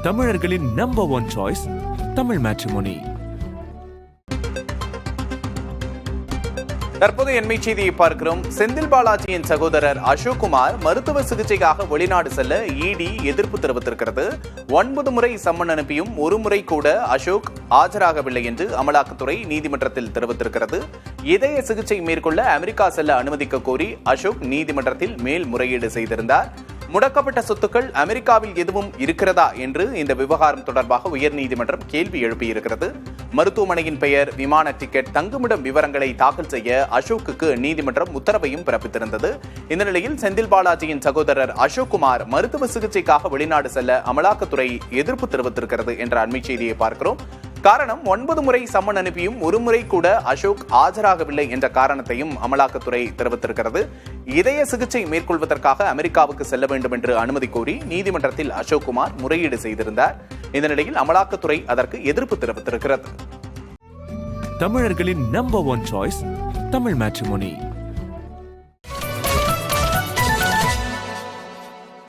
தமிழர்களின் number one choice Tamil matrimony. தற்போது எண்மை செய்தியை பார்க்கிறோம். செந்தில் பாலாஜியின் சகோதரர் அசோக்குமார் மருத்துவ சிகிச்சைக்காக வெளிநாடு செல்ல இடி எதிர்ப்பு தெரிவித்திருக்கிறது. 9 முறை சம்மன் அனுப்பியும் ஒரு முறை கூட அசோக் ஆஜராகவில்லை என்று அமலாக்கத்துறை நீதிமன்றத்தில் தெரிவித்திருக்கிறது. இதய சிகிச்சை மேற்கொள்ள அமெரிக்கா செல்ல அனுமதிக்க கோரி அசோக் நீதிமன்றத்தில் மேல்முறையீடு செய்திருந்தார். முடக்கப்பட்ட சொத்துக்கள் அமெரிக்காவில் எதுவும் இருக்கிறதா என்று இந்த விவகாரம் தொடர்பாக உயர்நீதிமன்றம் கேள்வி எழுப்பியிருக்கிறது. மருத்துவமனையின் பெயர், விமான டிக்கெட், தங்குமிடம் விவரங்களை தாக்கல் செய்ய அசோக்குக்கு நீதிமன்றம் உத்தரவையும் பிறப்பித்திருந்தது. இந்த நிலையில் செந்தில் பாலாஜியின் சகோதரர் அசோக்குமார் மருத்துவ சிகிச்சைக்காக வெளிநாடு செல்ல அமலாக்கத்துறை எதிர்ப்பு தெரிவித்திருக்கிறது என்ற அண்மை செய்தியை பார்க்கிறோம். காரணம், 9 முறை சம்மன் அனுப்பியும் ஒரு முறை கூட அசோக் ஆஜராகவில்லை என்ற காரணத்தையும் அமலாக்கத்துறை தெரிவித்திருக்கிறது. இதய சிகிச்சை மேற்கொள்வதற்காக அமெரிக்காவுக்கு செல்ல வேண்டும் என்று அனுமதி கோரி நீதிமன்றத்தில் அசோக்குமார் முறையீடு செய்திருந்தார். இந்த நிலையில் அமலாக்கத்துறை அதற்கு எதிர்ப்பு தெரிவித்திருக்கிறது. தமிழர்களின் number one choice Tamil matrimony.